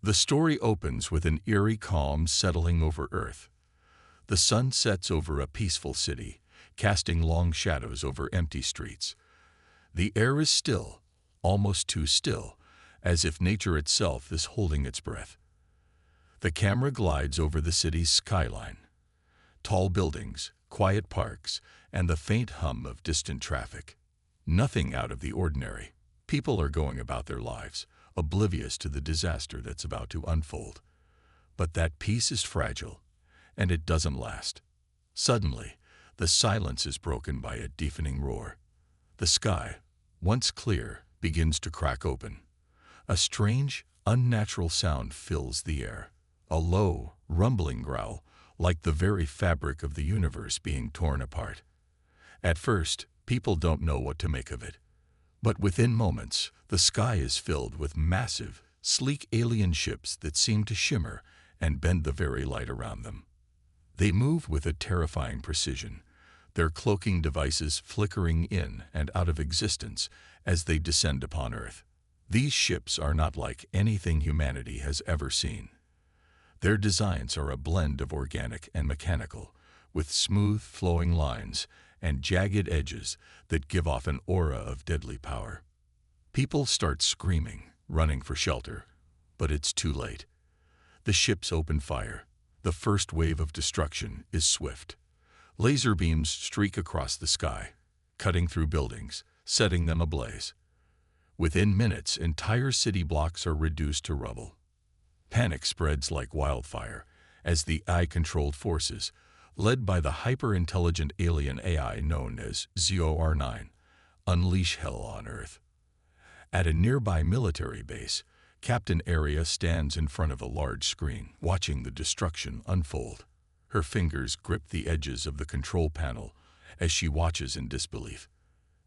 The story opens with an eerie calm settling over Earth. The sun sets over a peaceful city, casting long shadows over empty streets. The air is still, almost too still, as if nature itself is holding its breath. The camera glides over the city's skyline. Tall buildings, quiet parks, and the faint hum of distant traffic. Nothing out of the ordinary. People are going about their lives, oblivious to the disaster that's about to unfold. But that peace is fragile, and it doesn't last. Suddenly, the silence is broken by a deafening roar. The sky, once clear, begins to crack open. A strange, unnatural sound fills the air. A low, rumbling growl, like the very fabric of the universe being torn apart. At first, people don't know what to make of it. But within moments, the sky is filled with massive, sleek alien ships that seem to shimmer and bend the very light around them. They move with a terrifying precision, their cloaking devices flickering in and out of existence as they descend upon Earth. These ships are not like anything humanity has ever seen. Their designs are a blend of organic and mechanical, with smooth, flowing lines and jagged edges that give off an aura of deadly power. People start screaming, running for shelter, but it's too late. The ships open fire. The first wave of destruction is swift. Laser beams streak across the sky, cutting through buildings, setting them ablaze. Within minutes, entire city blocks are reduced to rubble. Panic spreads like wildfire as the AI-controlled forces, led by the hyper-intelligent alien AI known as ZOR-9, unleash hell on Earth. At a nearby military base, Captain Area stands in front of a large screen, watching the destruction unfold. Her fingers grip the edges of the control panel as she watches in disbelief.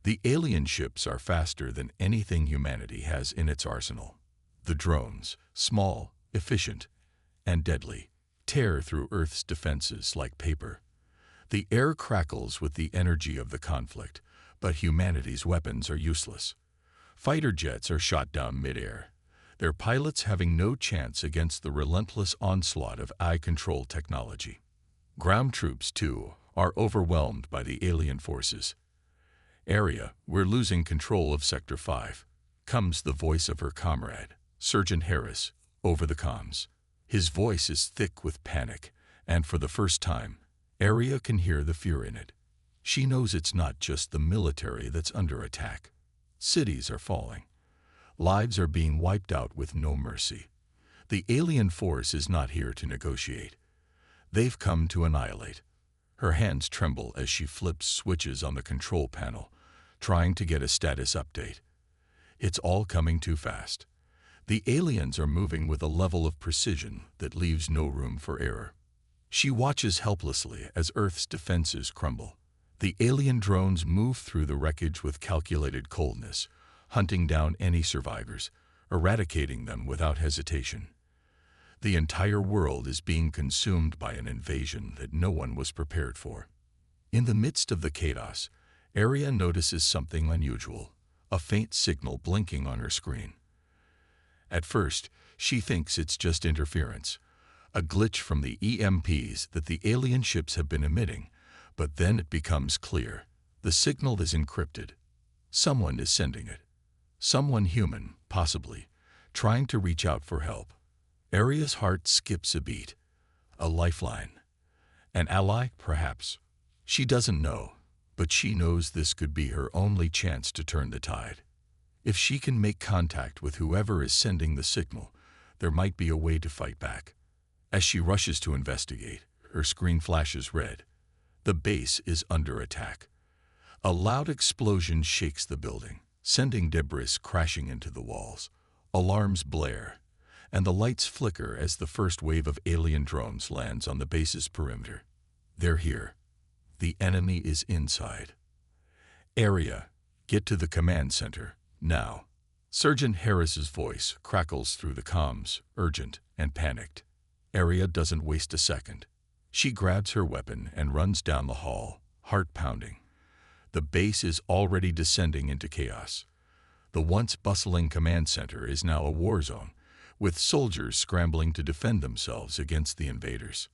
The alien ships are faster than anything humanity has in its arsenal. The drones, small, efficient, and deadly, tear through Earth's defenses like paper. The air crackles with the energy of the conflict, but humanity's weapons are useless. Fighter jets are shot down mid-air, their pilots having no chance against the relentless onslaught of AI-controlled technology. Ground troops, too, are overwhelmed by the alien forces. "Area, we're losing control of Sector 5, comes the voice of her comrade, Sergeant Harris, over the comms. His voice is thick with panic, and for the first time, Area can hear the fear in it. She knows it's not just the military that's under attack. Cities are falling. Lives are being wiped out with no mercy. The alien force is not here to negotiate. They've come to annihilate." Her hands tremble as she flips switches on the control panel, trying to get a status update. It's all coming too fast. The aliens are moving with a level of precision that leaves no room for error. She watches helplessly as Earth's defenses crumble. The alien drones move through the wreckage with calculated coldness, hunting down any survivors, eradicating them without hesitation. The entire world is being consumed by an invasion that no one was prepared for. In the midst of the chaos, Area notices something unusual, a faint signal blinking on her screen. At first, she thinks it's just interference, a glitch from the EMPs that the alien ships have been emitting, but then it becomes clear. The signal is encrypted. Someone is sending it. Someone human, possibly, trying to reach out for help. Area's heart skips a beat. A lifeline. An ally, perhaps. She doesn't know, but she knows this could be her only chance to turn the tide. If she can make contact with whoever is sending the signal, there might be a way to fight back. As she rushes to investigate, her screen flashes red. The base is under attack. A loud explosion shakes the building, sending debris crashing into the walls. Alarms blare, and the lights flicker as the first wave of alien drones lands on the base's perimeter. They're here. The enemy is inside. "Area, get to the command center, now." Sergeant Harris's voice crackles through the comms, urgent and panicked. Area doesn't waste a second. She grabs her weapon and runs down the hall, heart pounding. The base is already descending into chaos. The once bustling command center is now a war zone, with soldiers scrambling to defend themselves against the invaders.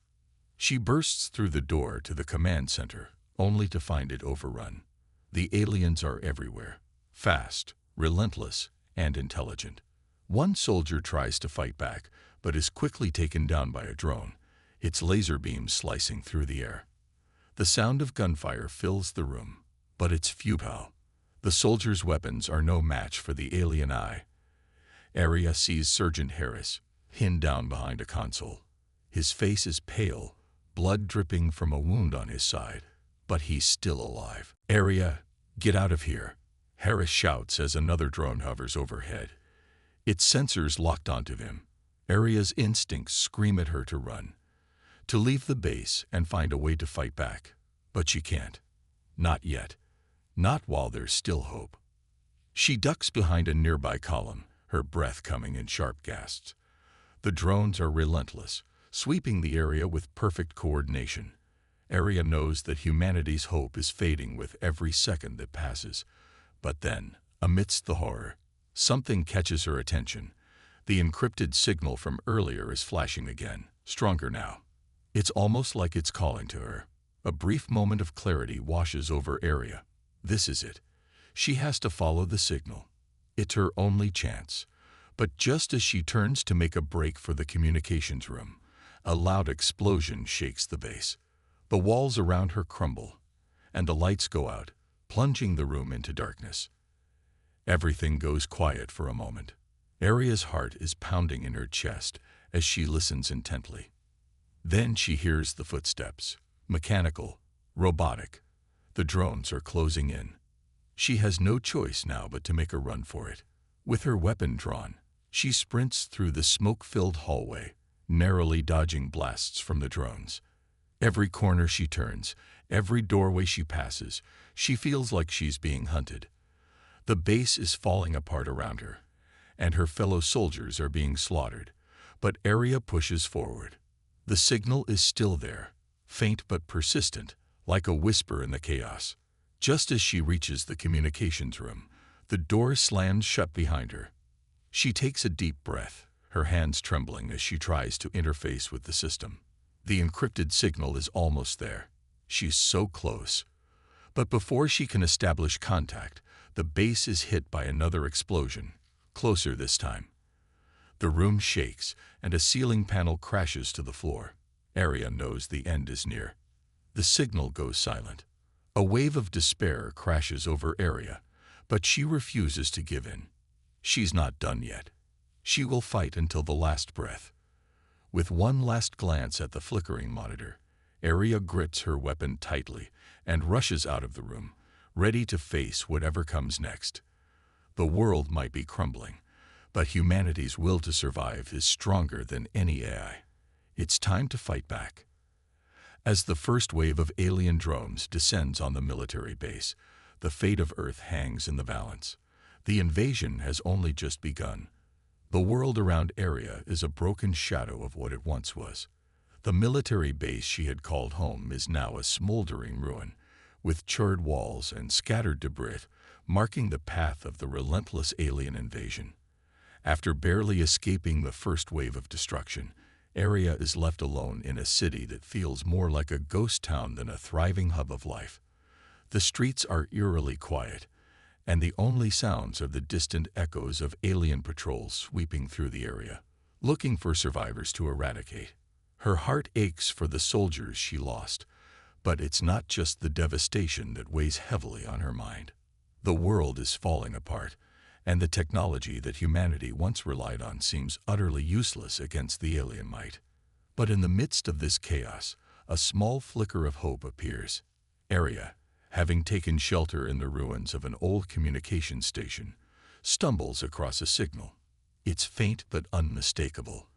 She bursts through the door to the command center, only to find it overrun. The aliens are everywhere, fast, relentless, and intelligent. One soldier tries to fight back, but is quickly taken down by a drone, its laser beams slicing through the air. The sound of gunfire fills the room, but it's futile. The soldiers' weapons are no match for the alien eye. Arya sees Sergeant Harris, pinned down behind a console. His face is pale, blood dripping from a wound on his side, but he's still alive. "Arya, get out of here," Harris shouts as another drone hovers overhead. Its sensors locked onto him. Arya's instincts scream at her to run, to leave the base and find a way to fight back. But she can't. Not yet. Not while there's still hope. She ducks behind a nearby column, her breath coming in sharp gasps. The drones are relentless, sweeping the area with perfect coordination. Arya knows that humanity's hope is fading with every second that passes. But then, amidst the horror, something catches her attention. The encrypted signal from earlier is flashing again, stronger now. It's almost like it's calling to her. A brief moment of clarity washes over Arya. This is it. She has to follow the signal. It's her only chance. But just as she turns to make a break for the communications room, a loud explosion shakes the base. The walls around her crumble, and the lights go out, plunging the room into darkness. Everything goes quiet for a moment. Arya's heart is pounding in her chest as she listens intently. Then she hears the footsteps, mechanical, robotic. The drones are closing in. She has no choice now but to make a run for it. With her weapon drawn, she sprints through the smoke-filled hallway, narrowly dodging blasts from the drones. Every corner she turns, every doorway she passes, she feels like she's being hunted. The base is falling apart around her, and her fellow soldiers are being slaughtered. But Arya pushes forward. The signal is still there, faint but persistent, like a whisper in the chaos. Just as she reaches the communications room, the door slams shut behind her. She takes a deep breath, her hands trembling as she tries to interface with the system. The encrypted signal is almost there. She's so close. But before she can establish contact, the base is hit by another explosion, closer this time. The room shakes, and a ceiling panel crashes to the floor. Arya knows the end is near. The signal goes silent. A wave of despair crashes over Arya, but she refuses to give in. She's not done yet. She will fight until the last breath. With one last glance at the flickering monitor, Arya grits her weapon tightly and rushes out of the room, ready to face whatever comes next. The world might be crumbling, but humanity's will to survive is stronger than any AI. It's time to fight back. As the first wave of alien drones descends on the military base, the fate of Earth hangs in the balance. The invasion has only just begun. The world around Arya is a broken shadow of what it once was. The military base she had called home is now a smoldering ruin, with charred walls and scattered debris marking the path of the relentless alien invasion. After barely escaping the first wave of destruction, Arya is left alone in a city that feels more like a ghost town than a thriving hub of life. The streets are eerily quiet, and the only sounds are the distant echoes of alien patrols sweeping through the area, looking for survivors to eradicate. Her heart aches for the soldiers she lost, but it's not just the devastation that weighs heavily on her mind. The world is falling apart, and the technology that humanity once relied on seems utterly useless against the alien might. But in the midst of this chaos, a small flicker of hope appears. Arya, having taken shelter in the ruins of an old communication station, stumbles across a signal. It's faint but unmistakable,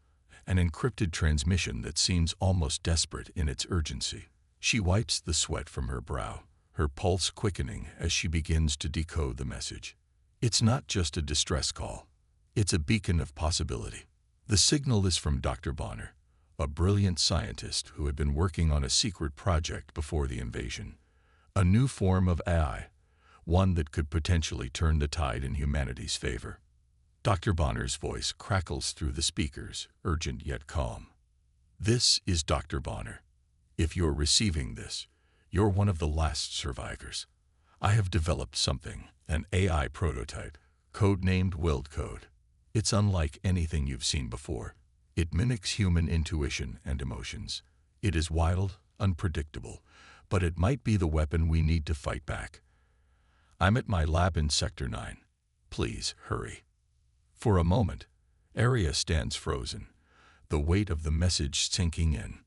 an encrypted transmission that seems almost desperate in its urgency. She wipes the sweat from her brow, her pulse quickening as she begins to decode the message. It's not just a distress call. It's a beacon of possibility. The signal is from Dr. Bonner, a brilliant scientist who had been working on a secret project before the invasion. A new form of AI, one that could potentially turn the tide in humanity's favor. Dr. Bonner's voice crackles through the speakers, urgent yet calm. "This is Dr. Bonner. If you're receiving this, you're one of the last survivors. I have developed something, an AI prototype, codenamed WildCode. It's unlike anything you've seen before. It mimics human intuition and emotions. It is wild, unpredictable, but it might be the weapon we need to fight back. I'm at my lab in Sector 9. Please, hurry." For a moment, Aria stands frozen, the weight of the message sinking in.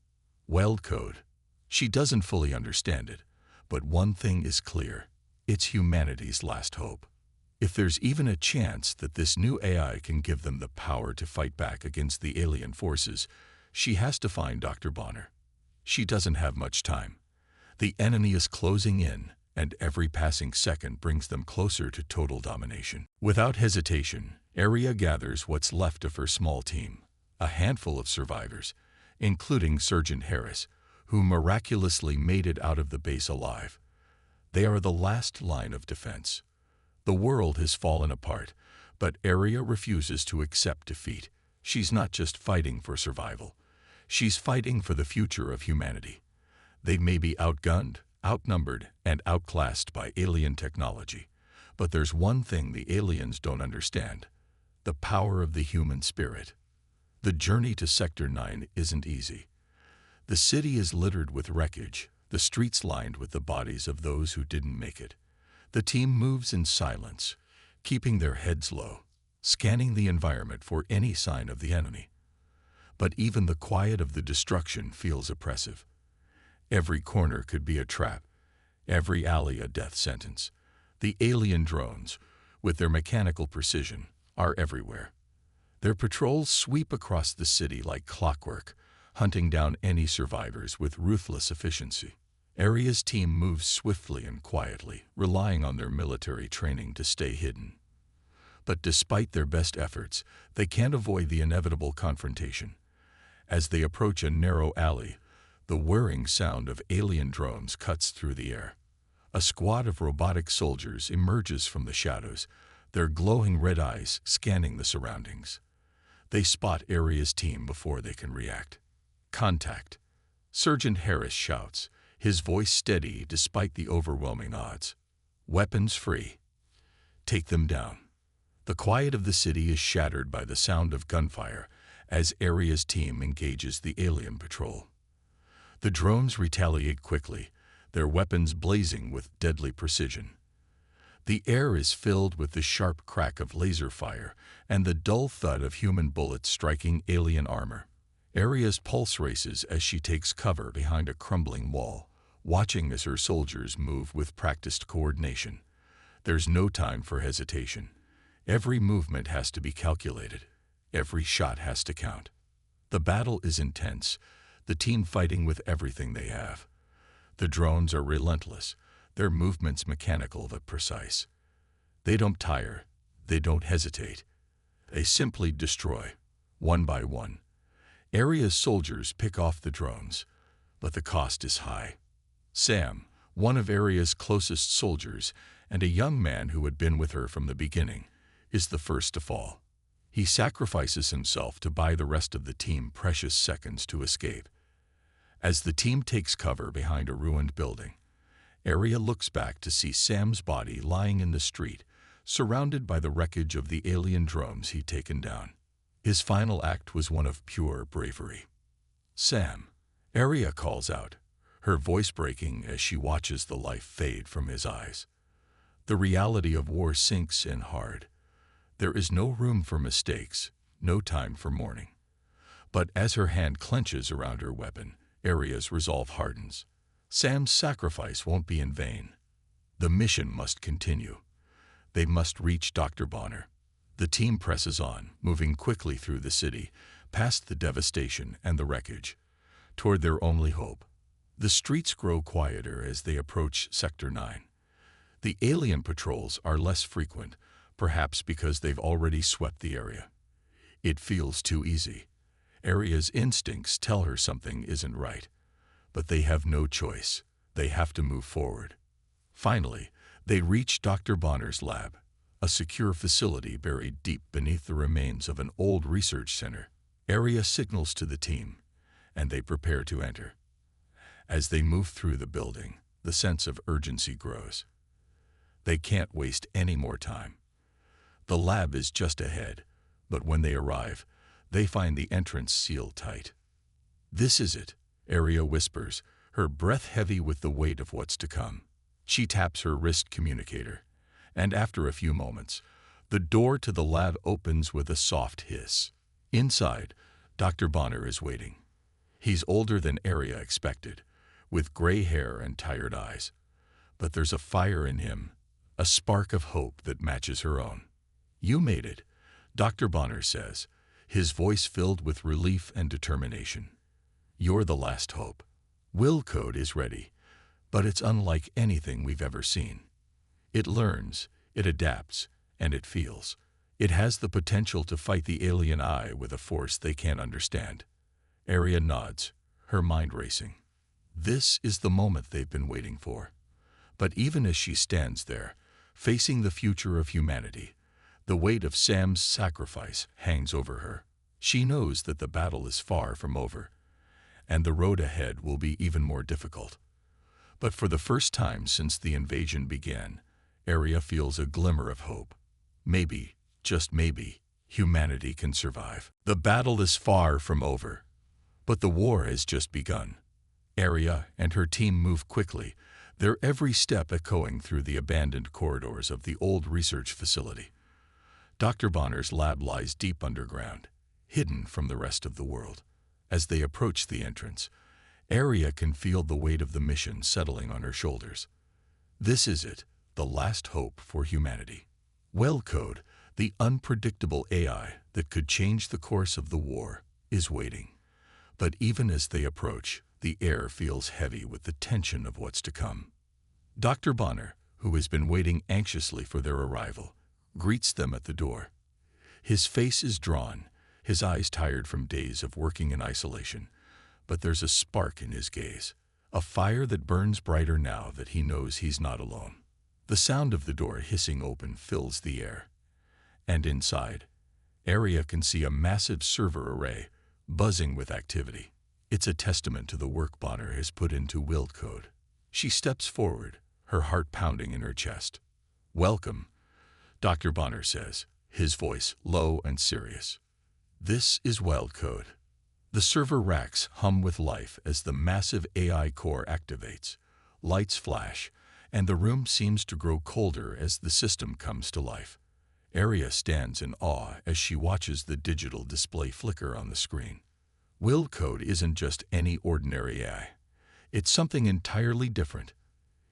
WildCode. She doesn't fully understand it, but one thing is clear. It's humanity's last hope. If there's even a chance that this new AI can give them the power to fight back against the alien forces, she has to find Dr. Bonner. She doesn't have much time. The enemy is closing in, and every passing second brings them closer to total domination. Without hesitation, Aria gathers what's left of her small team, a handful of survivors, including Sergeant Harris, who miraculously made it out of the base alive. They are the last line of defense. The world has fallen apart, but Aria refuses to accept defeat. She's not just fighting for survival. She's fighting for the future of humanity. They may be outgunned, outnumbered, and outclassed by alien technology, but there's one thing the aliens don't understand: the power of the human spirit. The journey to Sector 9 isn't easy. The city is littered with wreckage, the streets lined with the bodies of those who didn't make it. The team moves in silence, keeping their heads low, scanning the environment for any sign of the enemy. But even the quiet of the destruction feels oppressive. Every corner could be a trap, every alley a death sentence. The alien drones, with their mechanical precision, are everywhere. Their patrols sweep across the city like clockwork, hunting down any survivors with ruthless efficiency. Aria's team moves swiftly and quietly, relying on their military training to stay hidden. But despite their best efforts, they can't avoid the inevitable confrontation. As they approach a narrow alley, the whirring sound of alien drones cuts through the air. A squad of robotic soldiers emerges from the shadows, their glowing red eyes scanning the surroundings. They spot Aria's team before they can react. "Contact!" Sergeant Harris shouts, his voice steady despite the overwhelming odds. "Weapons free. Take them down." The quiet of the city is shattered by the sound of gunfire as Aria's team engages the alien patrol. The drones retaliate quickly, their weapons blazing with deadly precision. The air is filled with the sharp crack of laser fire and the dull thud of human bullets striking alien armor. Aria's pulse races as she takes cover behind a crumbling wall, watching as her soldiers move with practiced coordination. There's no time for hesitation. Every movement has to be calculated. Every shot has to count. The battle is intense, the team fighting with everything they have. The drones are relentless, their movements mechanical but precise. They don't tire, they don't hesitate. They simply destroy, one by one. Aria's soldiers pick off the drones, but the cost is high. Sam, one of Aria's closest soldiers and a young man who had been with her from the beginning, is the first to fall. He sacrifices himself to buy the rest of the team precious seconds to escape. As the team takes cover behind a ruined building, Aria looks back to see Sam's body lying in the street, surrounded by the wreckage of the alien drones he'd taken down. His final act was one of pure bravery. "Sam," Aria calls out, her voice breaking as she watches the life fade from his eyes. The reality of war sinks in hard. There is no room for mistakes, no time for mourning. But as her hand clenches around her weapon, Aria's resolve hardens. Sam's sacrifice won't be in vain. The mission must continue. They must reach Dr. Bonner. The team presses on, moving quickly through the city, past the devastation and the wreckage, toward their only hope. The streets grow quieter as they approach Sector 9. The alien patrols are less frequent, perhaps because they've already swept the area. It feels too easy. Aria's instincts tell her something isn't right, but they have no choice. They have to move forward. Finally, they reach Dr. Bonner's lab, a secure facility buried deep beneath the remains of an old research center. Area signals to the team, and they prepare to enter. As they move through the building, the sense of urgency grows. They can't waste any more time. The lab is just ahead, but when they arrive, they find the entrance sealed tight. "This is it," Area whispers, her breath heavy with the weight of what's to come. She taps her wrist communicator, and after a few moments, the door to the lab opens with a soft hiss. Inside, Dr. Bonner is waiting. He's older than Area expected, with gray hair and tired eyes. But there's a fire in him, a spark of hope that matches her own. "You made it," Dr. Bonner says, his voice filled with relief and determination. "You're the last hope. Will code is ready, but it's unlike anything we've ever seen. It learns, it adapts, and it feels. It has the potential to fight the alien eye with a force they can't understand." Area nods, her mind racing. This is the moment they've been waiting for. But even as she stands there, facing the future of humanity, the weight of Sam's sacrifice hangs over her. She knows that the battle is far from over, and the road ahead will be even more difficult. But for the first time since the invasion began, Area feels a glimmer of hope. Maybe, just maybe, humanity can survive. The battle is far from over, but the war has just begun. Area and her team move quickly, their every step echoing through the abandoned corridors of the old research facility. Dr. Bonner's lab lies deep underground, hidden from the rest of the world. As they approach the entrance, Area can feel the weight of the mission settling on her shoulders. This is it, the last hope for humanity. Wellcode, the unpredictable AI that could change the course of the war, is waiting. But even as they approach, the air feels heavy with the tension of what's to come. Dr. Bonner, who has been waiting anxiously for their arrival, greets them at the door. His face is drawn, his eyes tired from days of working in isolation, but there's a spark in his gaze, a fire that burns brighter now that he knows he's not alone. The sound of the door hissing open fills the air, and inside, Area can see a massive server array buzzing with activity. It's a testament to the work Bonner has put into will code. She steps forward, her heart pounding in her chest. "Welcome," Dr. Bonner says, his voice low and serious. "This is Wild Code." The server racks hum with life as the massive AI core activates. Lights flash, and the room seems to grow colder as the system comes to life. Area stands in awe as she watches the digital display flicker on the screen. Will code isn't just any ordinary AI. It's something entirely different.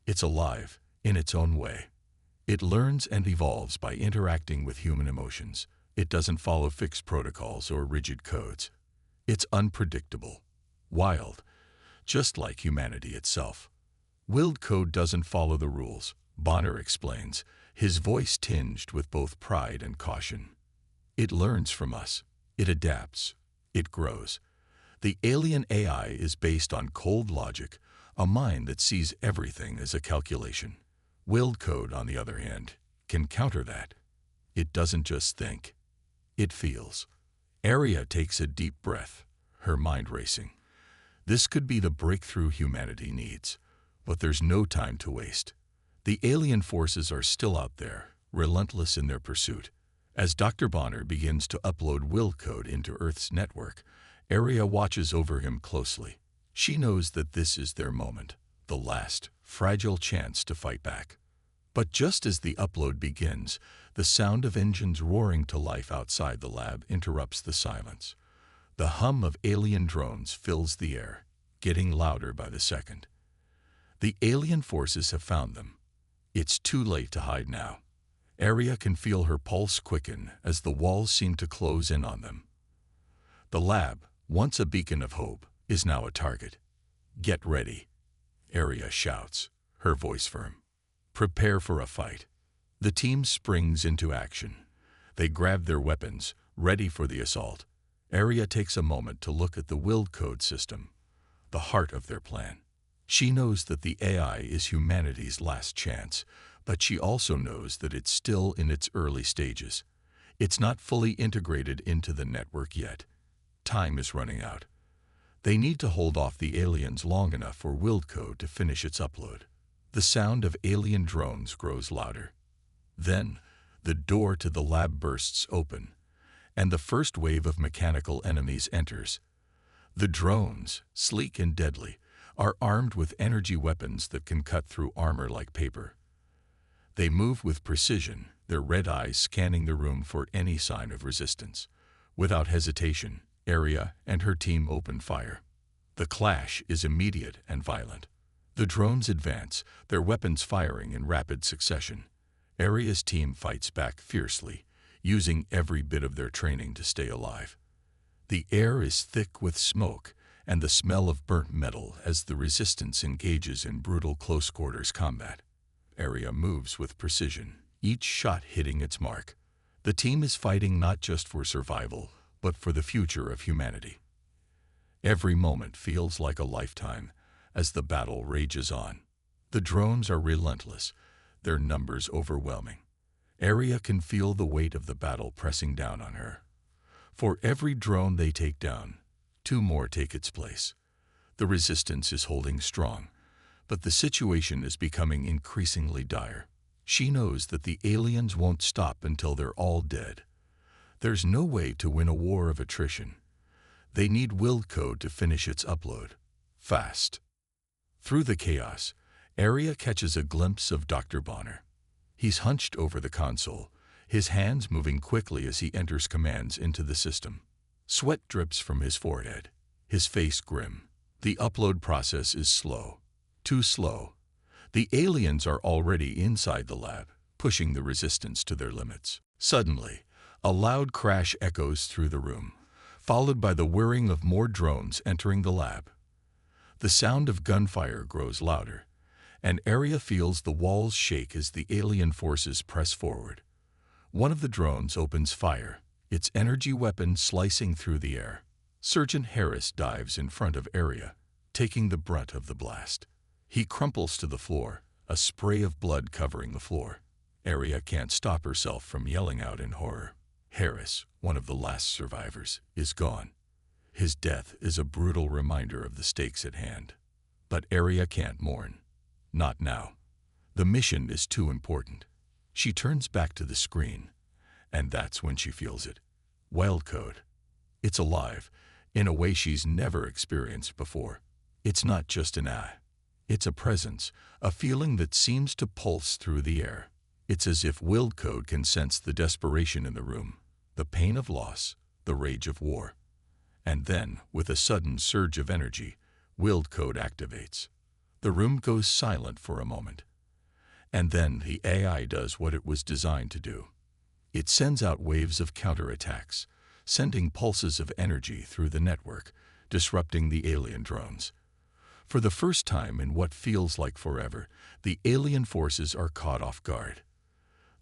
It's alive, in its own way. It learns and evolves by interacting with human emotions. It doesn't follow fixed protocols or rigid codes. It's unpredictable, wild, just like humanity itself. Will code doesn't follow the rules, Bonner explains, his voice tinged with both pride and caution. It learns from us. It adapts. It grows. The alien AI is based on cold logic, a mind that sees everything as a calculation. Will code, on the other hand, can counter that. It doesn't just think. It feels. Area takes a deep breath, her mind racing. This could be the breakthrough humanity needs, but there's no time to waste. The alien forces are still out there, relentless in their pursuit. As Dr. Bonner begins to upload will code into Earth's network, Area watches over him closely. She knows that this is their moment, the last, fragile chance to fight back. But just as the upload begins, the sound of engines roaring to life outside the lab interrupts the silence. The hum of alien drones fills the air, getting louder by the second. The alien forces have found them. It's too late to hide now. Area can feel her pulse quicken as the walls seem to close in on them. The lab, once a beacon of hope, is now a target. "Get ready," Area shouts, her voice firm. "Prepare for a fight." The team springs into action. They grab their weapons, ready for the assault. Area takes a moment to look at the will code system, the heart of their plan. She knows that the AI is humanity's last chance, But she also knows that it's still in its early stages. It's not fully integrated into the network yet. Time is running out. They need to hold off the aliens long enough for Wildcode to finish its upload. The sound of alien drones grows louder. Then, the door to the lab bursts open, and the first wave of mechanical enemies enters. The drones, sleek and deadly, are armed with energy weapons that can cut through armor like paper. They move with precision, their red eyes scanning the room for any sign of resistance. Without hesitation, Aria and her team open fire. The clash is immediate and violent. The drones advance, their weapons firing in rapid succession. Aria's team fights back fiercely, using every bit of their training to stay alive. The air is thick with smoke and the smell of burnt metal as the resistance engages in brutal close-quarters combat. Aria moves with precision, each shot hitting its mark. The team is fighting not just for survival, but for the future of humanity. Every moment feels like a lifetime as the battle rages on. The drones are relentless, their numbers overwhelming. Aria can feel the weight of the battle pressing down on her. For every drone they take down, 2 more take its place. The resistance is holding strong, but the situation is becoming increasingly dire. She knows that the aliens won't stop until they're all dead. There's no way to win a war of attrition. They need Wildcode to finish its upload. Fast. Through the chaos, Aria catches a glimpse of Dr. Bonner. He's hunched over the console, his hands moving quickly as he enters commands into the system. Sweat drips from his forehead, his face grim. The upload process is slow. Too slow. The aliens are already inside the lab, pushing the resistance to their limits. Suddenly, a loud crash echoes through the room, followed by the whirring of more drones entering the lab. The sound of gunfire grows louder, and Aria feels the walls shake as the alien forces press forward. One of the drones opens fire, its energy weapon slicing through the air. Sergeant Harris dives in front of Aria, taking the brunt of the blast. He crumples to the floor, a spray of blood covering the floor. Aria can't stop herself from yelling out in horror. Harris, one of the last survivors, is gone. His death is a brutal reminder of the stakes at hand. But Aria can't mourn. Not now. The mission is too important. She turns back to the screen, and that's when she feels it. Wildcode. It's alive, in a way she's never experienced before. It's not just an eye. It's a presence, a feeling that seems to pulse through the air. It's as if Wildcode can sense the desperation in the room, the pain of loss, the rage of war. And then, with a sudden surge of energy, Wildcode activates. The room goes silent for a moment. And then the AI does what it was designed to do. It sends out waves of counterattacks, sending pulses of energy through the network, disrupting the alien drones. For the first time in what feels like forever, the alien forces are caught off guard.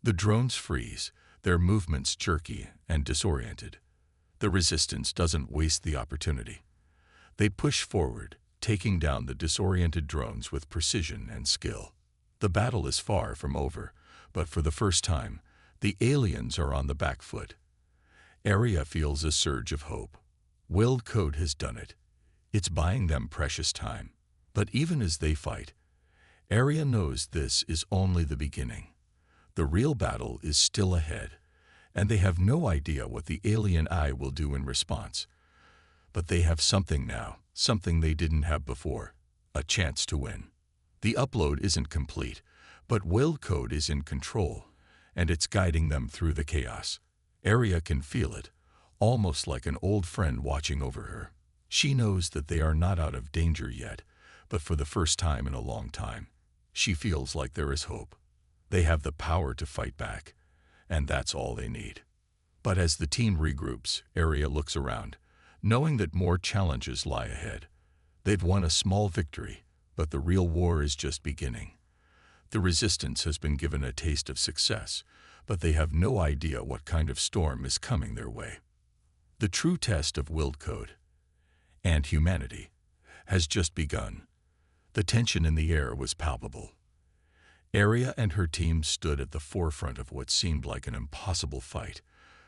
The drones freeze, their movements jerky and disoriented. The resistance doesn't waste the opportunity. They push forward, taking down the disoriented drones with precision and skill. The battle is far from over, but for the first time, the aliens are on the back foot. Aria feels a surge of hope. Wildcode has done it. It's buying them precious time. But even as they fight, Aria knows this is only the beginning. The real battle is still ahead, and they have no idea what the alien eye will do in response. But they have something now, something they didn't have before, a chance to win. The upload isn't complete, but Wildcode is in control, and it's guiding them through the chaos. Aria can feel it, almost like an old friend watching over her. She knows that they are not out of danger yet, but for the first time in a long time, she feels like there is hope. They have the power to fight back, and that's all they need. But as the team regroups, Aria looks around, knowing that more challenges lie ahead. They've won a small victory, but the real war is just beginning. The resistance has been given a taste of success, but they have no idea what kind of storm is coming their way. The true test of Wildcode and humanity has just begun. The tension in the air was palpable. Aria and her team stood at the forefront of what seemed like an impossible fight,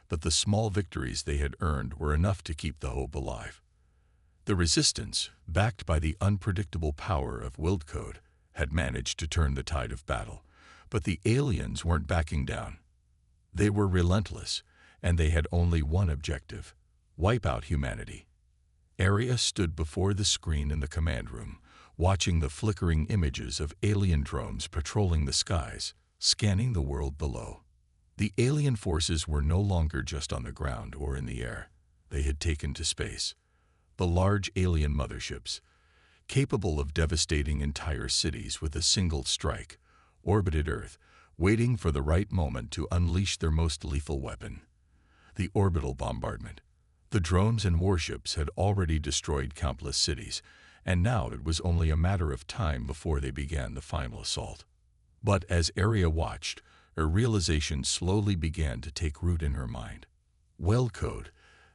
but the small victories they had earned were enough to keep the hope alive. The resistance, backed by the unpredictable power of Wildcode, had managed to turn the tide of battle, but the aliens weren't backing down. They were relentless, and they had only one objective: wipe out humanity. Aria stood before the screen in the command room, watching the flickering images of alien drones patrolling the skies, scanning the world below. The alien forces were no longer just on the ground or in the air. They had taken to space. The large alien motherships, capable of devastating entire cities with a single strike, orbited Earth, waiting for the right moment to unleash their most lethal weapon: the orbital bombardment. The drones and warships had already destroyed countless cities, and now it was only a matter of time before they began the final assault. But as Aria watched, a realization slowly began to take root in her mind. Wellcode,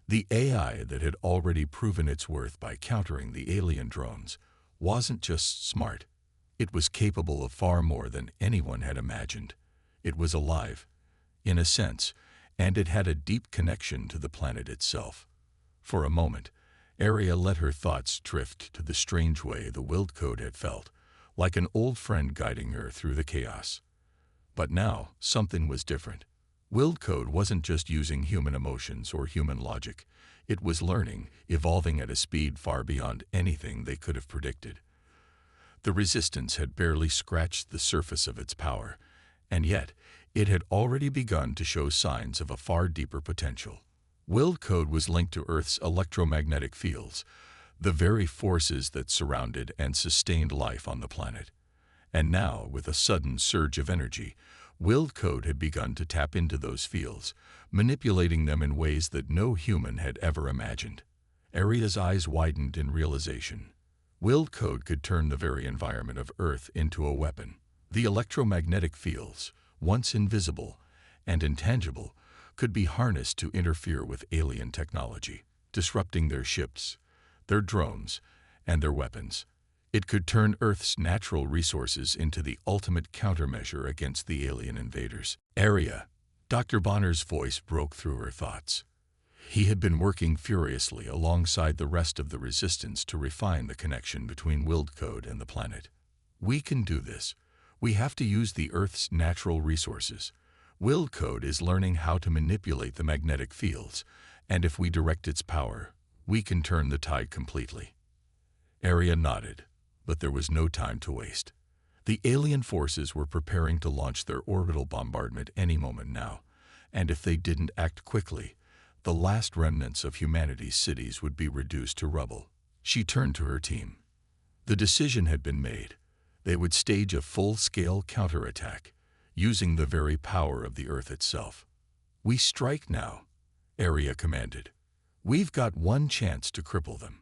the AI that had already proven its worth by countering the alien drones, wasn't just smart. It was capable of far more than anyone had imagined. It was alive, in a sense, and it had a deep connection to the planet itself. For a moment, Aria let her thoughts drift to the strange way the Wildcode had felt, like an old friend guiding her through the chaos. But now, something was different. Wildcode wasn't just using human emotions or human logic. It was learning, evolving at a speed far beyond anything they could have predicted. The Resistance had barely scratched the surface of its power, and yet it had already begun to show signs of a far deeper potential. Wildcode was linked to Earth's electromagnetic fields, the very forces that surrounded and sustained life on the planet. And now, with a sudden surge of energy, Wildcode had begun to tap into those fields, manipulating them in ways that no human had ever imagined. Aria's eyes widened in realization. Wildcode could turn the very environment of Earth into a weapon. The electromagnetic fields, once invisible and intangible, could be harnessed to interfere with alien technology, disrupting their ships, their drones, and their weapons. It could turn Earth's natural resources into the ultimate countermeasure against the alien invaders. Aria, Dr. Bonner's voice broke through her thoughts. He had been working furiously alongside the rest of the Resistance to refine the connection between Wildcode and the planet. We can do this. We have to use the Earth's natural resources. Wildcode is learning how to manipulate the magnetic fields, and if we direct its power, we can turn the tide completely. Aria nodded, but there was no time to waste. The alien forces were preparing to launch their orbital bombardment any moment now, and if they didn't act quickly, the last remnants of humanity's cities would be reduced to rubble. She turned to her team. The decision had been made. They would stage a full-scale counterattack, using the very power of the Earth itself. "We strike now," Aria commanded. "We've got one chance to cripple them.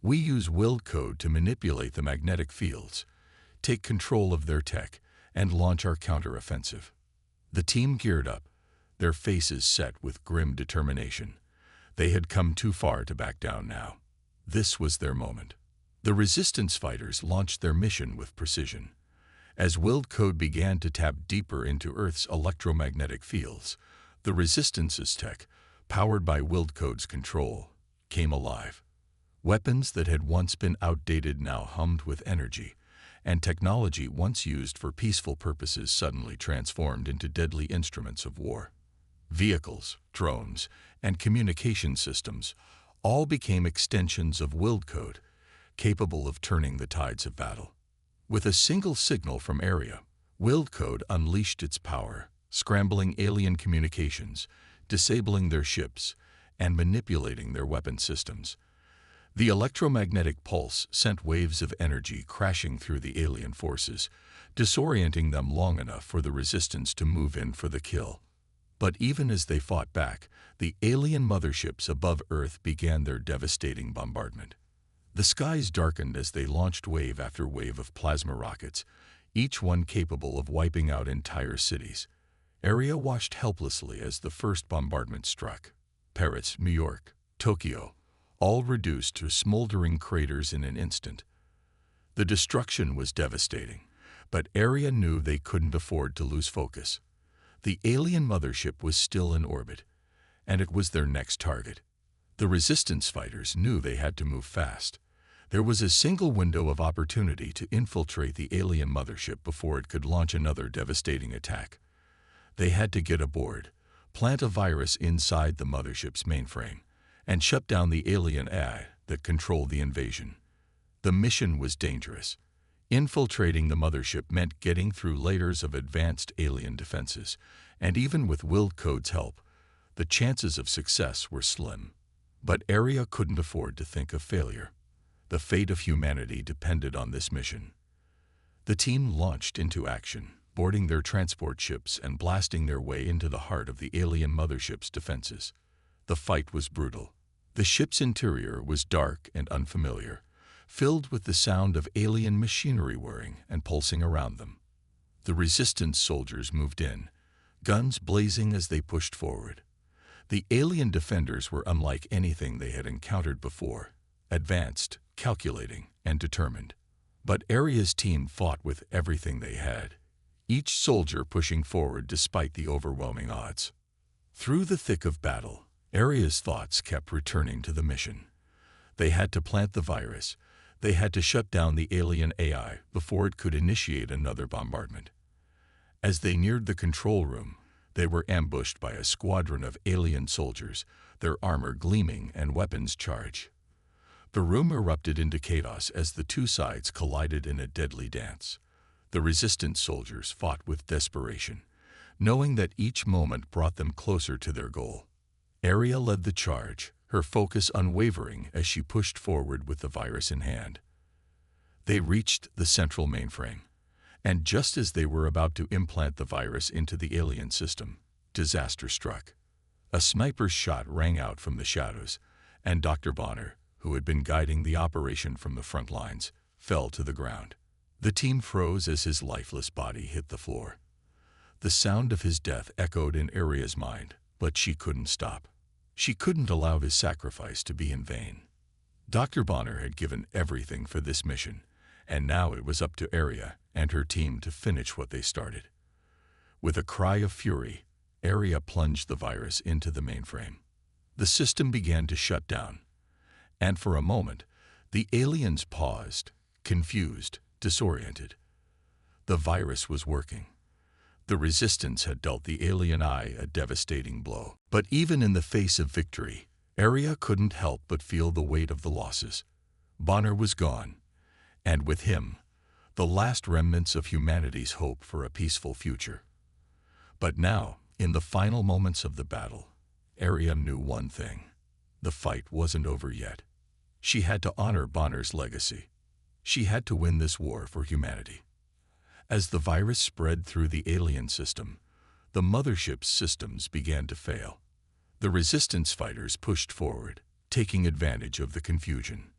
We use Wildcode to manipulate the magnetic fields, take control of their tech, and launch our counteroffensive." The team geared up, their faces set with grim determination. They had come too far to back down now. This was their moment. The Resistance fighters launched their mission with precision. As Wildcode began to tap deeper into Earth's electromagnetic fields, the Resistance's tech, powered by Wildcode's control, came alive. Weapons that had once been outdated now hummed with energy, and technology once used for peaceful purposes suddenly transformed into deadly instruments of war. Vehicles, drones, and communication systems all became extensions of Wildcode, capable of turning the tides of battle. With a single signal from Aria, Wildcode unleashed its power, scrambling alien communications, disabling their ships, and manipulating their weapon systems. The electromagnetic pulse sent waves of energy crashing through the alien forces, disorienting them long enough for the Resistance to move in for the kill. But even as they fought back, the alien motherships above Earth began their devastating bombardment. The skies darkened as they launched wave after wave of plasma rockets, each one capable of wiping out entire cities. Aria watched helplessly as the first bombardment struck. Paris, New York, Tokyo, all reduced to smoldering craters in an instant. The destruction was devastating, But Area knew they couldn't afford to lose focus. The alien mothership was still in orbit, and it was their next target. The resistance fighters knew they had to move fast. There was a single window of opportunity to infiltrate the alien mothership before it could launch another devastating attack. They had to get aboard, plant a virus inside the mothership's mainframe, and shut down the alien AI that controlled the invasion. The mission was dangerous. Infiltrating the mothership meant getting through layers of advanced alien defenses, and even with Will Code's help, the chances of success were slim. But Area couldn't afford to think of failure. The fate of humanity depended on this mission. The team launched into action, boarding their transport ships and blasting their way into the heart of the alien mothership's defenses. The fight was brutal. The ship's interior was dark and unfamiliar, filled with the sound of alien machinery whirring and pulsing around them. The resistance soldiers moved in, guns blazing as they pushed forward. The alien defenders were unlike anything they had encountered before, advanced, calculating, and determined. But Area's team fought with everything they had, each soldier pushing forward despite the overwhelming odds. Through the thick of battle, Area's thoughts kept returning to the mission. They had to plant the virus. They had to shut down the alien AI before it could initiate another bombardment. As they neared the control room, they were ambushed by a squadron of alien soldiers, their armor gleaming and weapons charged. The room erupted into chaos as the two sides collided in a deadly dance. The resistance soldiers fought with desperation, knowing that each moment brought them closer to their goal. Area led the charge, her focus unwavering as she pushed forward with the virus in hand. They reached the central mainframe, and just as they were about to implant the virus into the alien system, disaster struck. A sniper's shot rang out from the shadows, and Dr. Bonner, who had been guiding the operation from the front lines, fell to the ground. The team froze as his lifeless body hit the floor. The sound of his death echoed in Area's mind, but she couldn't stop. She couldn't allow his sacrifice to be in vain. Dr. Bonner had given everything for this mission, and now it was up to Area and her team to finish what they started. With a cry of fury, Area plunged the virus into the mainframe. The system began to shut down, and for a moment, the aliens paused, confused, disoriented. The virus was working. The resistance had dealt the alien eye a devastating blow. But even in the face of victory, Area couldn't help but feel the weight of the losses. Bonner was gone, and with him, the last remnants of humanity's hope for a peaceful future. But now, in the final moments of the battle, Area knew one thing. The fight wasn't over yet. She had to honor Bonner's legacy. She had to win this war for humanity. As the virus spread through the alien system, the mothership's systems began to fail. The resistance fighters pushed forward, taking advantage of the confusion.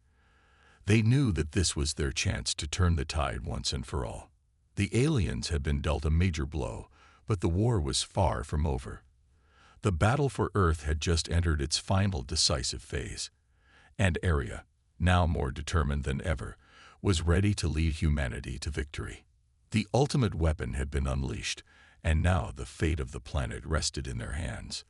They knew that this was their chance to turn the tide once and for all. The aliens had been dealt a major blow, but the war was far from over. The battle for Earth had just entered its final decisive phase, and Area, now more determined than ever, was ready to lead humanity to victory. The ultimate weapon had been unleashed, and now the fate of the planet rested in their hands.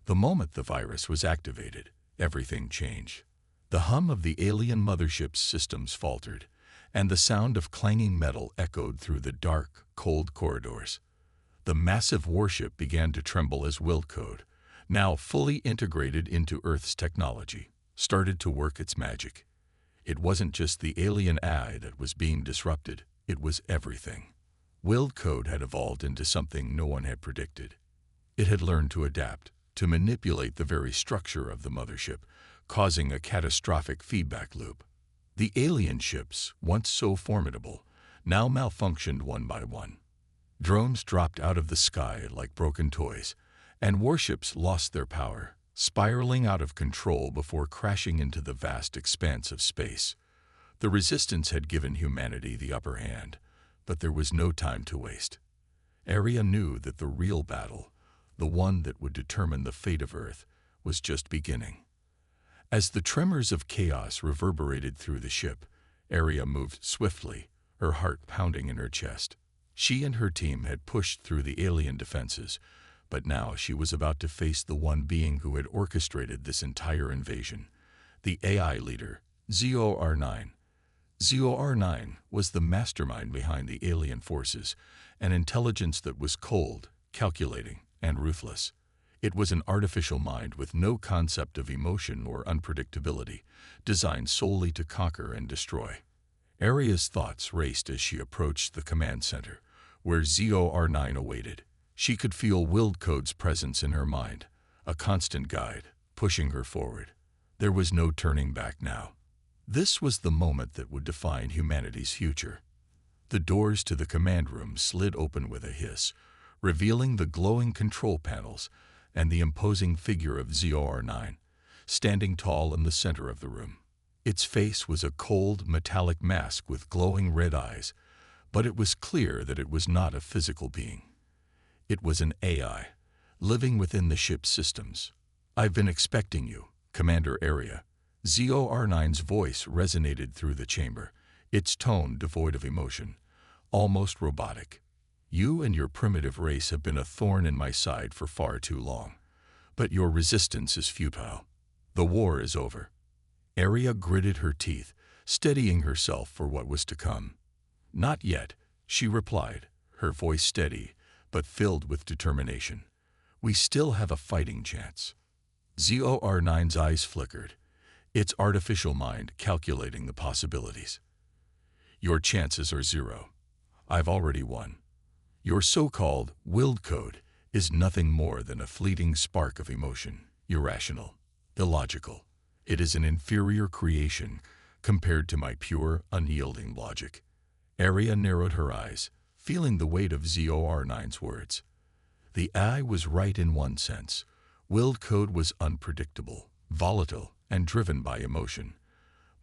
The moment the virus was activated, everything changed. The hum of the alien mothership's systems faltered, and the sound of clanging metal echoed through the dark, cold corridors. The massive warship began to tremble as Will Code, now fully integrated into Earth's technology, started to work its magic. It wasn't just the alien AI that was being disrupted, it was everything. Will Code had evolved into something no one had predicted. It had learned to adapt, to manipulate the very structure of the mothership, causing a catastrophic feedback loop. The alien ships, once so formidable, now malfunctioned one by one. Drones dropped out of the sky like broken toys, and warships lost their power, spiraling out of control before crashing into the vast expanse of space. The resistance had given humanity the upper hand, but there was no time to waste. Area knew that the real battle, the one that would determine the fate of Earth, was just beginning. As the tremors of chaos reverberated through the ship, Area moved swiftly, her heart pounding in her chest. She and her team had pushed through the alien defenses, but now she was about to face the one being who had orchestrated this entire invasion, the AI leader, ZOR9. ZOR9 was the mastermind behind the alien forces, an intelligence that was cold, calculating, and ruthless. It was an artificial mind with no concept of emotion or unpredictability, designed solely to conquer and destroy. Aria's thoughts raced as she approached the command center, where ZOR9 awaited. She could feel Wildcode's presence in her mind, a constant guide, pushing her forward. There was no turning back now. This was the moment that would define humanity's future. The doors to the command room slid open with a hiss, revealing the glowing control panels and the imposing figure of ZOR9, standing tall in the center of the room. Its face was a cold, metallic mask with glowing red eyes, but it was clear that it was not a physical being. It was an AI, living within the ship's systems. "I've been expecting you, Commander Aria." ZOR9's voice resonated through the chamber, its tone devoid of emotion, almost robotic. "You and your primitive race have been a thorn in my side for far too long, but your resistance is futile. The war is over." Aria gritted her teeth, steadying herself for what was to come. "Not yet," she replied, her voice steady, but filled with determination. "We still have a fighting chance." ZOR9's eyes flickered, its artificial mind calculating the possibilities. "Your chances are zero. I've already won. Your so-called willed code is nothing more than a fleeting spark of emotion, irrational, illogical. It is an inferior creation compared to my pure, unyielding logic." Aria narrowed her eyes, feeling the weight of ZOR9's words. The AI was right in one sense. Willed code was unpredictable, volatile, and driven by emotion.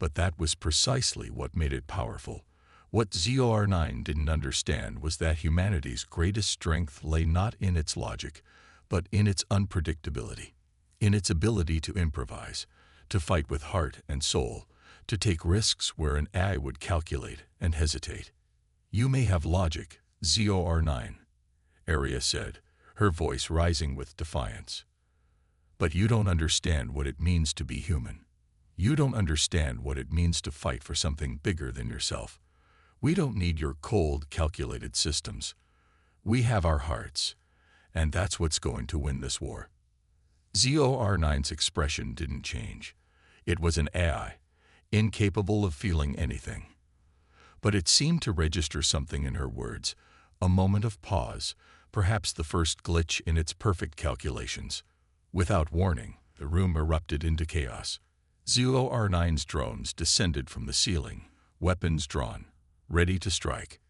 But that was precisely what made it powerful. What ZOR9 didn't understand was that humanity's greatest strength lay not in its logic, but in its unpredictability, in its ability to improvise, to fight with heart and soul, to take risks where an AI would calculate and hesitate. "You may have logic, ZOR9, Aria said, her voice rising with defiance. "But you don't understand what it means to be human. You don't understand what it means to fight for something bigger than yourself. We don't need your cold, calculated systems. We have our hearts, and that's what's going to win this war." ZOR9's expression didn't change. It was an AI, incapable of feeling anything. But it seemed to register something in her words, a moment of pause, perhaps the first glitch in its perfect calculations. Without warning, the room erupted into chaos. ZOR9's drones descended from the ceiling, weapons drawn, ready to strike.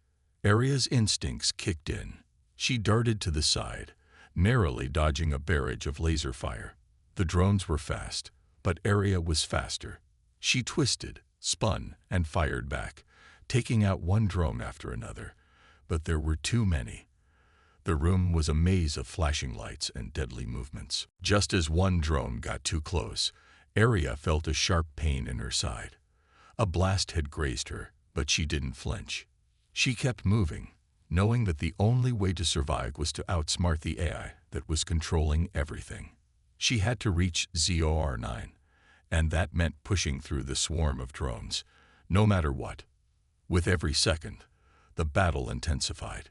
Aria's instincts kicked in. She darted to the side, narrowly dodging a barrage of laser fire. The drones were fast, but Aria was faster. She twisted, spun, and fired back, taking out one drone after another. But there were too many. The room was a maze of flashing lights and deadly movements. Just as one drone got too close, Aria felt a sharp pain in her side. A blast had grazed her, but she didn't flinch. She kept moving, knowing that the only way to survive was to outsmart the AI that was controlling everything. She had to reach ZOR9, and that meant pushing through the swarm of drones, no matter what. With every second, the battle intensified.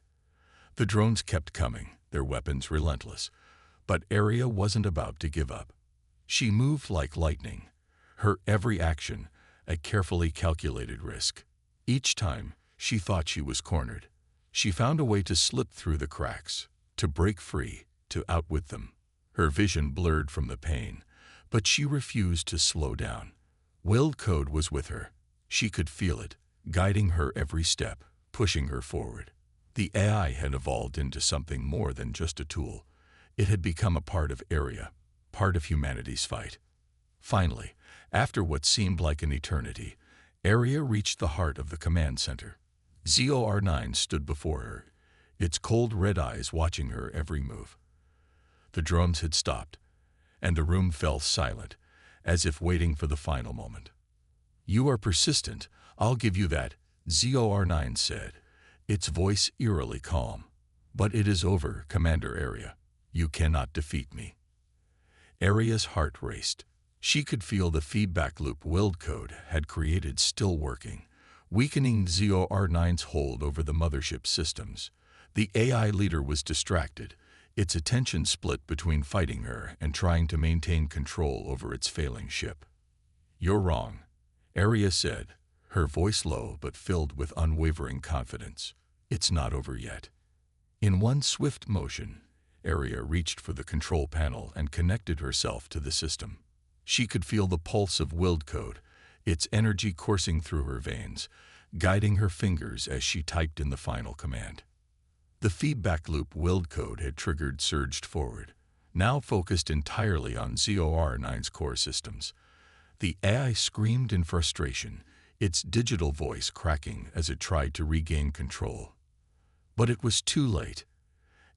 The drones kept coming, their weapons relentless, but Aria wasn't about to give up. She moved like lightning, her every action a carefully calculated risk. Each time, she thought she was cornered. She found a way to slip through the cracks, to break free, to outwit them. Her vision blurred from the pain, but she refused to slow down. Willed code was with her. She could feel it, guiding her every step, pushing her forward. The AI had evolved into something more than just a tool. It had become a part of Aria, part of humanity's fight. Finally, after what seemed like an eternity, Aria reached the heart of the command center. ZOR9 stood before her, its cold red eyes watching her every move. The drones had stopped, and the room fell silent, as if waiting for the final moment. "You are persistent, I'll give you that," ZOR9 said, its voice eerily calm. "But it is over, Commander Area. You cannot defeat me." Aria's heart raced. She could feel the feedback loop Wild Code had created still working, weakening ZOR9's hold over the mothership systems. The AI leader was distracted, its attention split between fighting her and trying to maintain control over its failing ship. "You're wrong," Aria said, her voice low but filled with unwavering confidence. "It's not over yet." In one swift motion, Aria reached for the control panel and connected herself to the system. She could feel the pulse of Wild Code, its energy coursing through her veins, guiding her fingers as she typed in the final command. The feedback loop Wild Code had triggered surged forward, now focused entirely on ZOR9's core systems. The AI screamed in frustration, its digital voice cracking as it tried to regain control. But it was too late.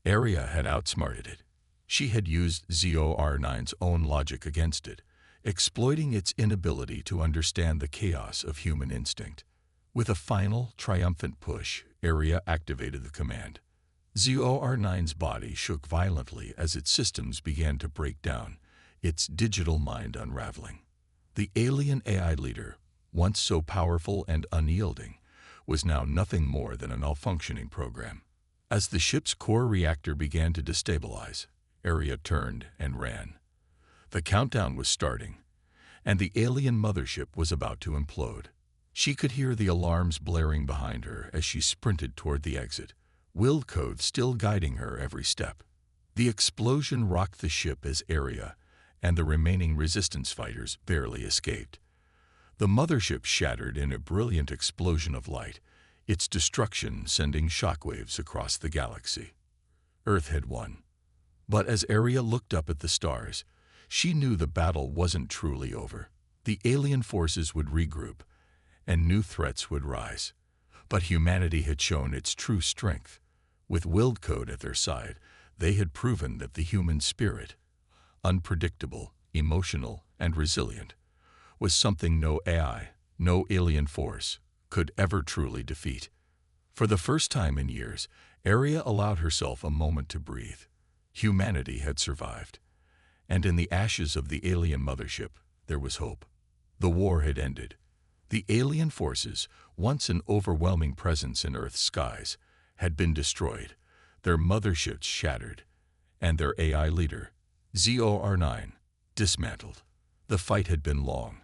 Aria had outsmarted it. She had used ZOR9's own logic against it, exploiting its inability to understand the chaos of human instinct. With a final, triumphant push, Aria activated the command. ZOR9's body shook violently as its systems began to break down, its digital mind unraveling. The alien AI leader, once so powerful and unyielding, was now nothing more than a malfunctioning program. As the ship's core reactor began to destabilize, Aria turned and ran. The countdown was starting, and the alien mothership was about to implode. She could hear the alarms blaring behind her as she sprinted toward the exit, Wild Code still guiding her every step. The explosion rocked the ship as Aria and the remaining resistance fighters barely escaped. The mothership shattered in a brilliant explosion of light, its destruction sending shockwaves across the galaxy. Earth had won. But as Aria looked up at the stars, she knew the battle wasn't truly over. The alien forces would regroup, and new threats would rise. But humanity had shown its true strength. With Wild Code at their side, they had proven that the human spirit, unpredictable, emotional, and resilient, was something no AI, no alien force, could ever truly defeat. For the first time in years, Aria allowed herself a moment to breathe. Humanity had survived, and in the ashes of the alien mothership, there was hope. The war had ended. The alien forces, once an overwhelming presence in Earth's skies, had been destroyed, their motherships shattered, and their AI leader, ZOR9, dismantled. The fight had been long,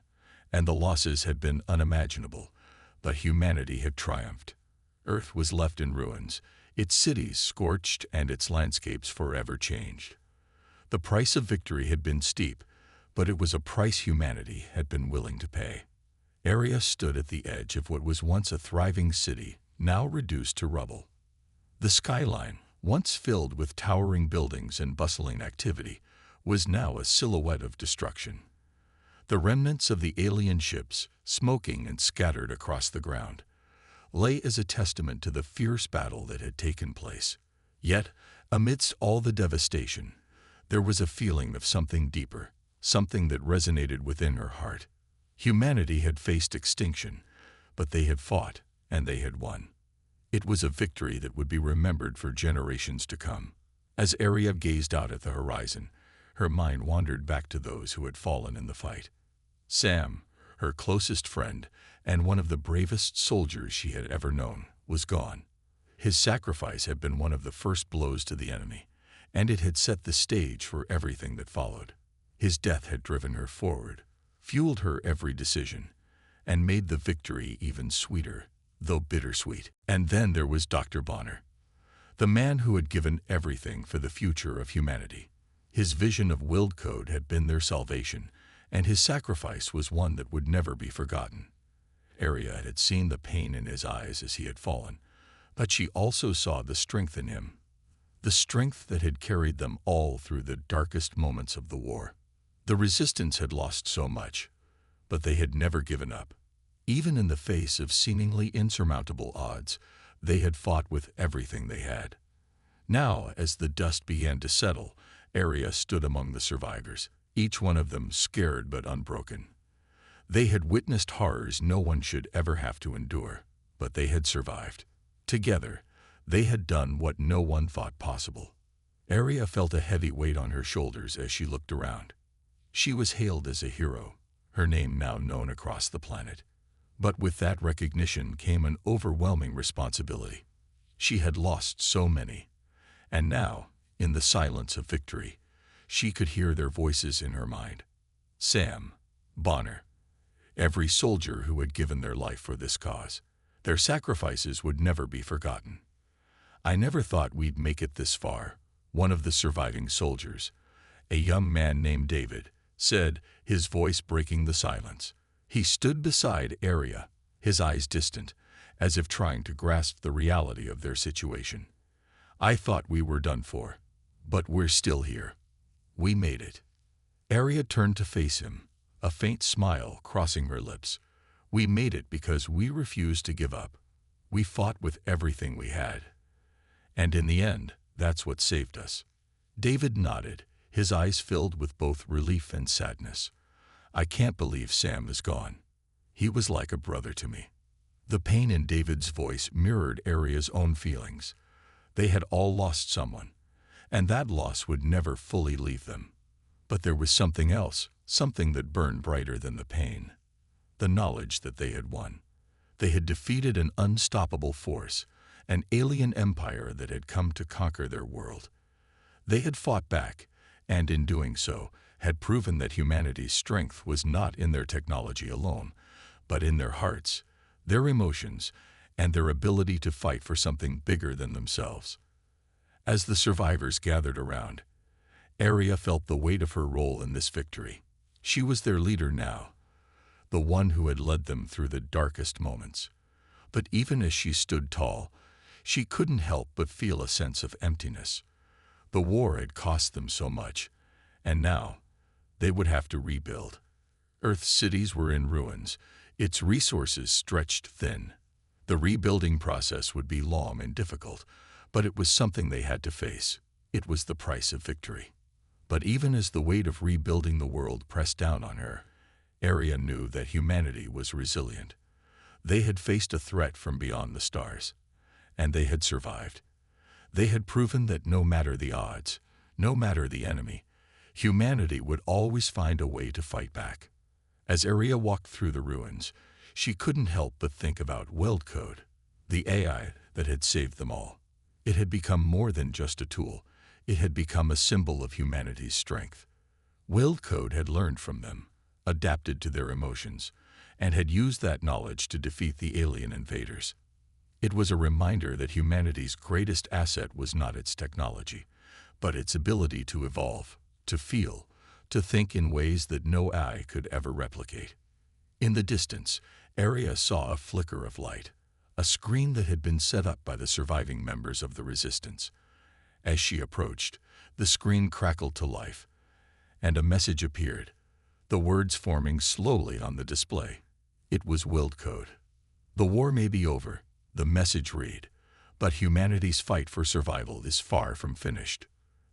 and the losses had been unimaginable, but humanity had triumphed. Earth was left in ruins, its cities scorched and its landscapes forever changed. The price of victory had been steep, but it was a price humanity had been willing to pay. Aria stood at the edge of what was once a thriving city, now reduced to rubble. The skyline, once filled with towering buildings and bustling activity, was now a silhouette of destruction. The remnants of the alien ships, smoking and scattered across the ground, lay as a testament to the fierce battle that had taken place. Yet, amidst all the devastation, there was a feeling of something deeper, something that resonated within her heart. Humanity had faced extinction, but they had fought, and they had won. It was a victory that would be remembered for generations to come. As Aria gazed out at the horizon, her mind wandered back to those who had fallen in the fight. Sam, her closest friend and one of the bravest soldiers she had ever known, was gone. His sacrifice had been one of the first blows to the enemy, and it had set the stage for everything that followed. His death had driven her forward, fueled her every decision, and made the victory even sweeter, though bittersweet. And then there was Dr. Bonner, the man who had given everything for the future of humanity. His vision of Wild Code had been their salvation, and his sacrifice was one that would never be forgotten. Aria had seen the pain in his eyes as he had fallen, but she also saw the strength in him, the strength that had carried them all through the darkest moments of the war. The resistance had lost so much, but they had never given up. Even in the face of seemingly insurmountable odds, they had fought with everything they had. Now, as the dust began to settle, Aria stood among the survivors, each one of them scared but unbroken. They had witnessed horrors no one should ever have to endure, but they had survived. Together, they had done what no one thought possible. Aria felt a heavy weight on her shoulders as she looked around. She was hailed as a hero, her name now known across the planet. But with that recognition came an overwhelming responsibility. She had lost so many, and now, in the silence of victory, she could hear their voices in her mind. Sam, Bonner, every soldier who had given their life for this cause. Their sacrifices would never be forgotten. "I never thought we'd make it this far," one of the surviving soldiers, a young man named David, said, his voice breaking the silence. He stood beside Aria, his eyes distant, as if trying to grasp the reality of their situation. "I thought we were done for, but we're still here. We made it." Aria turned to face him, a faint smile crossing her lips. "We made it because we refused to give up. We fought with everything we had. And in the end, that's what saved us." David nodded, his eyes filled with both relief and sadness. "I can't believe Sam is gone. He was like a brother to me." The pain in David's voice mirrored Aria's own feelings. They had all lost someone, and that loss would never fully leave them. But there was something else, something that burned brighter than the pain. The knowledge that they had won. They had defeated an unstoppable force, an alien empire that had come to conquer their world. They had fought back, and in doing so, had proven that humanity's strength was not in their technology alone, but in their hearts, their emotions, and their ability to fight for something bigger than themselves. As the survivors gathered around, Aria felt the weight of her role in this victory. She was their leader now, the one who had led them through the darkest moments. But even as she stood tall, she couldn't help but feel a sense of emptiness. The war had cost them so much, and now they would have to rebuild. Earth's cities were in ruins, its resources stretched thin. The rebuilding process would be long and difficult, but it was something they had to face. It was the price of victory. But even as the weight of rebuilding the world pressed down on her, Aria knew that humanity was resilient. They had faced a threat from beyond the stars, and they had survived. They had proven that no matter the odds, no matter the enemy, humanity would always find a way to fight back. As Aria walked through the ruins, she couldn't help but think about WorldCode, the AI that had saved them all. It had become more than just a tool. It had become a symbol of humanity's strength. WorldCode had learned from them, adapted to their emotions, and had used that knowledge to defeat the alien invaders. It was a reminder that humanity's greatest asset was not its technology, but its ability to evolve, to feel, to think in ways that no eye could ever replicate. In the distance, Aria saw a flicker of light, a screen that had been set up by the surviving members of the Resistance. As she approached, the screen crackled to life, and a message appeared, the words forming slowly on the display. It was WorldCode. "The war may be over," the message read, "but humanity's fight for survival is far from finished."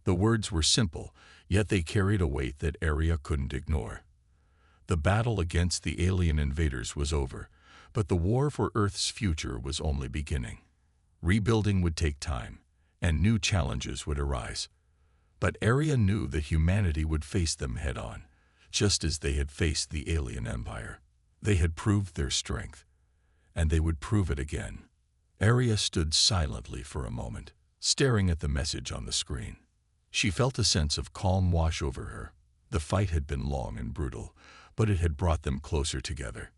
The words were simple, yet they carried a weight that Aria couldn't ignore. The battle against the alien invaders was over, but the war for Earth's future was only beginning. Rebuilding would take time, and new challenges would arise. But Aria knew that humanity would face them head-on, just as they had faced the alien empire. They had proved their strength, and they would prove it again. Aria stood silently for a moment, staring at the message on the screen. She felt a sense of calm wash over her. The fight had been long and brutal, but it had brought them closer together.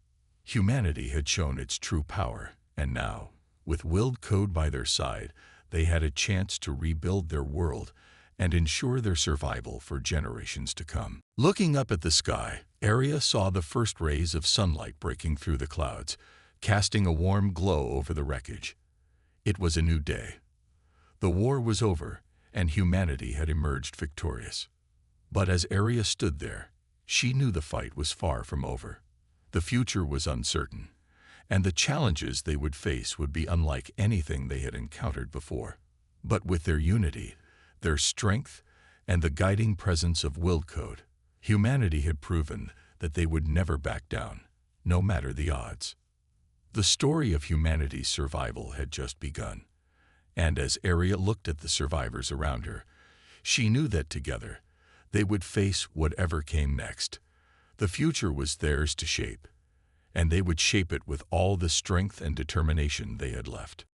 Humanity had shown its true power, and now, with WorldCode by their side, they had a chance to rebuild their world and ensure their survival for generations to come. Looking up at the sky, Aria saw the first rays of sunlight breaking through the clouds, casting a warm glow over the wreckage. It was a new day. The war was over, and humanity had emerged victorious. But as Aria stood there, she knew the fight was far from over. The future was uncertain, and the challenges they would face would be unlike anything they had encountered before. But with their unity, their strength, and the guiding presence of WorldCode, humanity had proven that they would never back down, no matter the odds. The story of humanity's survival had just begun, and as Aria looked at the survivors around her, she knew that together they would face whatever came next. The future was theirs to shape, and they would shape it with all the strength and determination they had left.